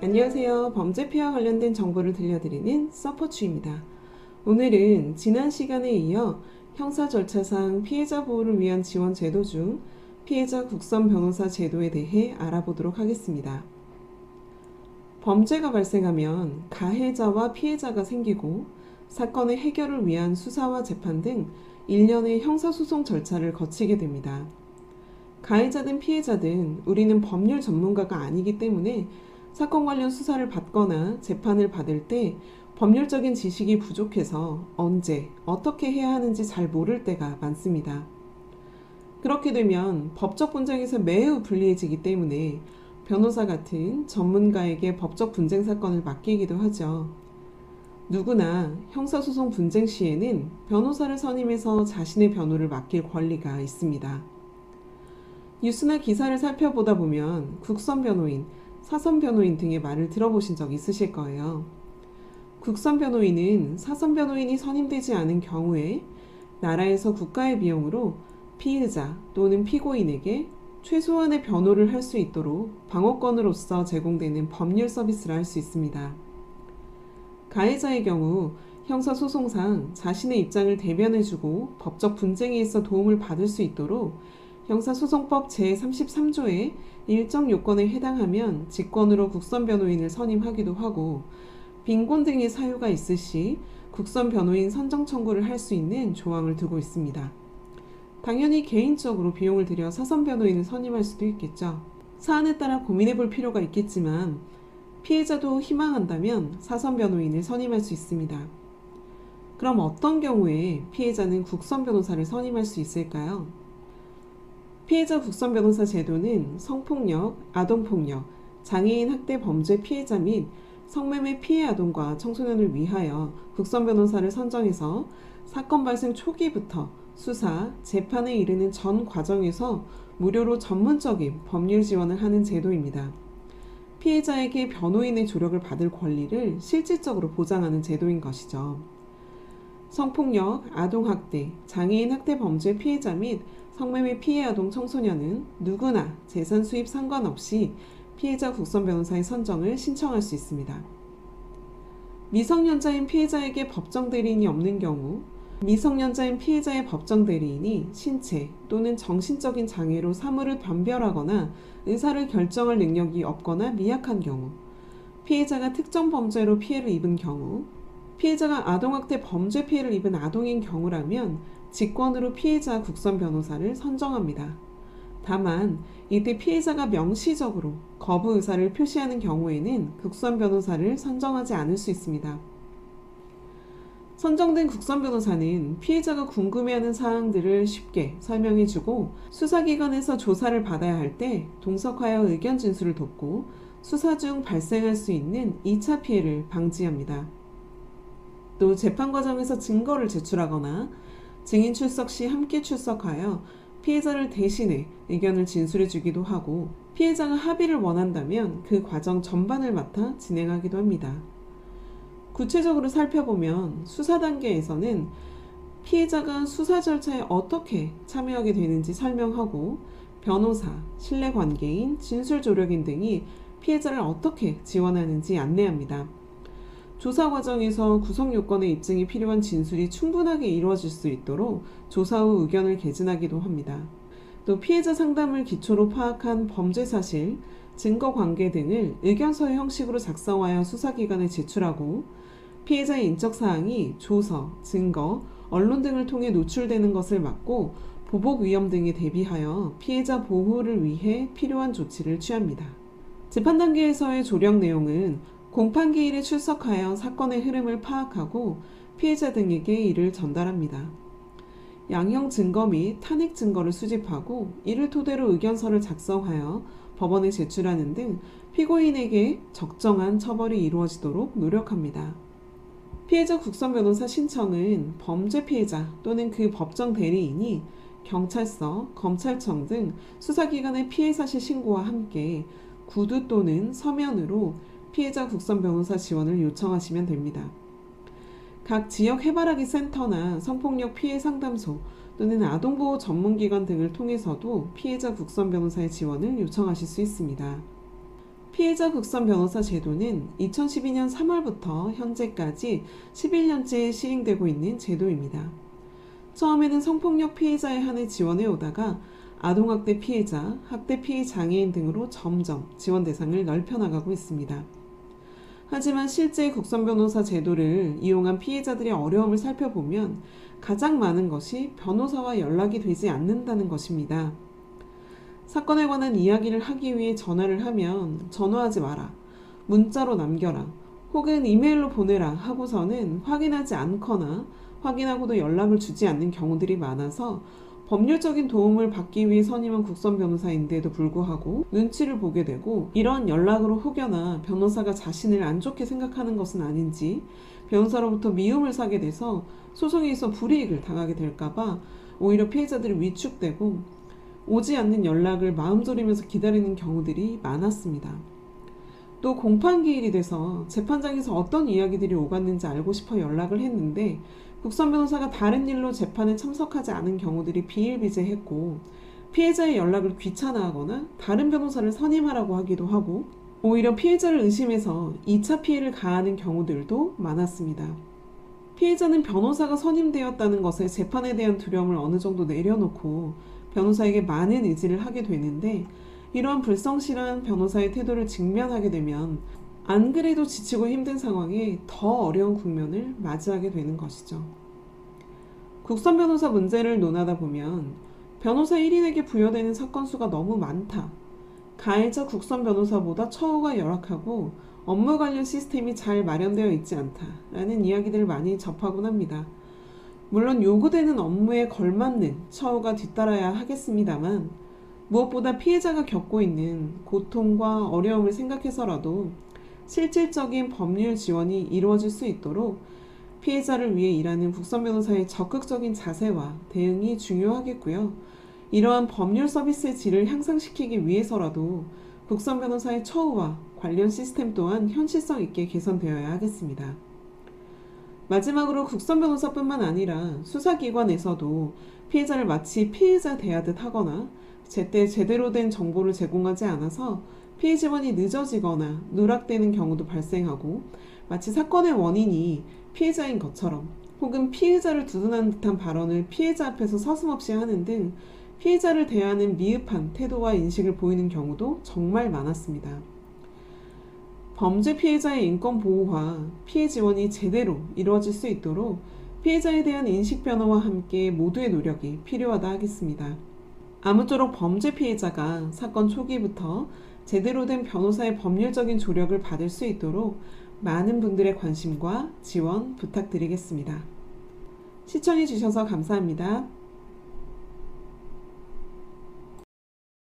안녕하세요. 범죄 피해와 관련된 정보를 들려드리는 서포추입니다. 오늘은 지난 시간에 이어 형사 절차상 피해자 보호를 위한 지원 제도 중 피해자 국선 변호사 제도에 대해 알아보도록 하겠습니다. 범죄가 발생하면 가해자와 피해자가 생기고 사건의 해결을 위한 수사와 재판 등 일련의 형사소송 절차를 거치게 됩니다. 가해자든 피해자든 우리는 법률 전문가가 아니기 때문에 사건 관련 수사를 받거나 재판을 받을 때 법률적인 지식이 부족해서 언제, 어떻게 해야 하는지 잘 모를 때가 많습니다. 그렇게 되면 법적 분쟁에서 매우 불리해지기 때문에 변호사 같은 전문가에게 법적 분쟁 사건을 맡기기도 하죠. 누구나 형사소송 분쟁 시에는 변호사를 선임해서 자신의 변호를 맡길 권리가 있습니다. 뉴스나 기사를 살펴보다 보면 국선 변호인, 사선 변호인 등의 말을 들어보신 적 있으실 거예요. 국선 변호인은 사선 변호인이 선임되지 않은 경우에 나라에서 국가의 비용으로 피의자 또는 피고인에게 최소한의 변호를 할 수 있도록 방어권으로서 제공되는 법률 서비스를 할 수 있습니다. 가해자의 경우 형사소송상 자신의 입장을 대변해주고 법적 분쟁에 있어 도움을 받을 수 있도록 형사소송법 제33조의 일정 요건에 해당하면 직권으로 국선 변호인을 선임하기도 하고 빈곤 등의 사유가 있을 시 국선 변호인 선정 청구를 할 수 있는 조항을 두고 있습니다. 당연히 개인적으로 비용을 들여 사선 변호인을 선임할 수도 있겠죠. 사안에 따라 고민해 볼 필요가 있겠지만 피해자도 희망한다면 사선 변호인을 선임할 수 있습니다. 그럼 어떤 경우에 피해자는 국선 변호사를 선임할 수 있을까요? 피해자 국선 변호사 제도는 성폭력, 아동폭력, 장애인 학대 범죄 피해자 및 성매매 피해 아동과 청소년을 위하여 국선 변호사를 선정해서 사건 발생 초기부터 수사, 재판에 이르는 전 과정에서 무료로 전문적인 법률 지원을 하는 제도입니다. 피해자에게 변호인의 조력을 받을 권리를 실질적으로 보장하는 제도인 것이죠. 성폭력, 아동학대, 장애인 학대 범죄 피해자 및 성매매 피해 아동 청소년은 누구나 재산 수입 상관없이 피해자 국선 변호사의 선정을 신청할 수 있습니다. 미성년자인 피해자에게 법정 대리인이 없는 경우 미성년자인 피해자의 법정 대리인이 신체 또는 정신적인 장애로 사물을 변별하거나 의사를 결정할 능력이 없거나 미약한 경우 피해자가 특정 범죄로 피해를 입은 경우 피해자가 아동학대 범죄 피해를 입은 아동인 경우라면 직권으로 피해자 국선 변호사를 선정합니다. 다만 이때 피해자가 명시적으로 거부 의사를 표시하는 경우에는 국선 변호사를 선정하지 않을 수 있습니다. 선정된 국선 변호사는 피해자가 궁금해하는 사항들을 쉽게 설명해주고 수사기관에서 조사를 받아야 할 때 동석하여 의견 진술을 돕고 수사 중 발생할 수 있는 2차 피해를 방지합니다. 또 재판 과정에서 증거를 제출하거나 증인 출석 시 함께 출석하여 피해자를 대신해 의견을 진술해주기도 하고 피해자가 합의를 원한다면 그 과정 전반을 맡아 진행하기도 합니다. 구체적으로 살펴보면 수사 단계에서는 피해자가 수사 절차에 어떻게 참여하게 되는지 설명하고 변호사, 신뢰관계인, 진술조력인 등이 피해자를 어떻게 지원하는지 안내합니다. 조사 과정에서 구성 요건의 입증이 필요한 진술이 충분하게 이루어질 수 있도록 조사 후 의견을 개진하기도 합니다. 또 피해자 상담을 기초로 파악한 범죄 사실, 증거 관계 등을 의견서의 형식으로 작성하여 수사기관에 제출하고 피해자의 인적 사항이 조서, 증거, 언론 등을 통해 노출되는 것을 막고 보복 위험 등에 대비하여 피해자 보호를 위해 필요한 조치를 취합니다. 재판 단계에서의 조력 내용은 공판기일에 출석하여 사건의 흐름을 파악하고 피해자 등에게 이를 전달합니다. 양형 증거 및 탄핵 증거를 수집하고 이를 토대로 의견서를 작성하여 법원에 제출하는 등 피고인에게 적정한 처벌이 이루어지도록 노력합니다. 피해자 국선 변호사 신청은 범죄 피해자 또는 그 법정 대리인이 경찰서, 검찰청 등 수사기관의 피해 사실 신고와 함께 구두 또는 서면으로 피해자 국선 변호사 지원을 요청하시면 됩니다. 각 지역 해바라기 센터나 성폭력 피해 상담소 또는 아동보호 전문기관 등을 통해서도 피해자 국선 변호사의 지원을 요청하실 수 있습니다. 피해자 국선 변호사 제도는 2012년 3월부터 현재까지 11년째 시행되고 있는 제도입니다. 처음에는 성폭력 피해자에 한해 지원해 오다가 아동학대 피해자, 학대 피해 장애인 등으로 점점 지원 대상을 넓혀나가고 있습니다. 하지만 실제 국선 변호사 제도를 이용한 피해자들의 어려움을 살펴보면 가장 많은 것이 변호사와 연락이 되지 않는다는 것입니다. 사건에 관한 이야기를 하기 위해 전화를 하면 전화하지 마라, 문자로 남겨라, 혹은 이메일로 보내라 하고서는 확인하지 않거나 확인하고도 연락을 주지 않는 경우들이 많아서 법률적인 도움을 받기 위해 선임한 국선 변호사인데도 불구하고 눈치를 보게 되고, 이런 연락으로 혹여나 변호사가 자신을 안 좋게 생각하는 것은 아닌지 변호사로부터 미움을 사게 돼서 소송에 있어 불이익을 당하게 될까봐 오히려 피해자들이 위축되고 오지 않는 연락을 마음 졸이면서 기다리는 경우들이 많았습니다. 또 공판기일이 돼서 재판장에서 어떤 이야기들이 오갔는지 알고 싶어 연락을 했는데 국선 변호사가 다른 일로 재판에 참석하지 않은 경우들이 비일비재했고, 피해자의 연락을 귀찮아하거나 다른 변호사를 선임하라고 하기도 하고, 오히려 피해자를 의심해서 2차 피해를 가하는 경우들도 많았습니다. 피해자는 변호사가 선임되었다는 것에 재판에 대한 두려움을 어느 정도 내려놓고 변호사에게 많은 의지를 하게 되는데, 이러한 불성실한 변호사의 태도를 직면하게 되면 안 그래도 지치고 힘든 상황에 더 어려운 국면을 맞이하게 되는 것이죠. 국선 변호사 문제를 논하다 보면 변호사 1인에게 부여되는 사건 수가 너무 많다, 가해자 국선 변호사보다 처우가 열악하고 업무 관련 시스템이 잘 마련되어 있지 않다라는 이야기들을 많이 접하곤 합니다. 물론 요구되는 업무에 걸맞는 처우가 뒤따라야 하겠습니다만, 무엇보다 피해자가 겪고 있는 고통과 어려움을 생각해서라도 실질적인 법률 지원이 이루어질 수 있도록 피해자를 위해 일하는 국선 변호사의 적극적인 자세와 대응이 중요하겠고요. 이러한 법률 서비스의 질을 향상시키기 위해서라도 국선 변호사의 처우와 관련 시스템 또한 현실성 있게 개선되어야 하겠습니다. 마지막으로 국선 변호사뿐만 아니라 수사기관에서도 피해자를 마치 피해자 대하듯 하거나 제때 제대로 된 정보를 제공하지 않아서 피해 지원이 늦어지거나 누락되는 경우도 발생하고, 마치 사건의 원인이 피해자인 것처럼 혹은 피해자를 두둔하는 듯한 발언을 피해자 앞에서 서슴없이 하는 등 피해자를 대하는 미흡한 태도와 인식을 보이는 경우도 정말 많았습니다. 범죄 피해자의 인권 보호와 피해 지원이 제대로 이루어질 수 있도록 피해자에 대한 인식 변화와 함께 모두의 노력이 필요하다 하겠습니다. 아무쪼록 범죄 피해자가 사건 초기부터 제대로 된 변호사의 법률적인 조력을 받을 수 있도록 많은 분들의 관심과 지원 부탁드리겠습니다. 시청해 주셔서 감사합니다.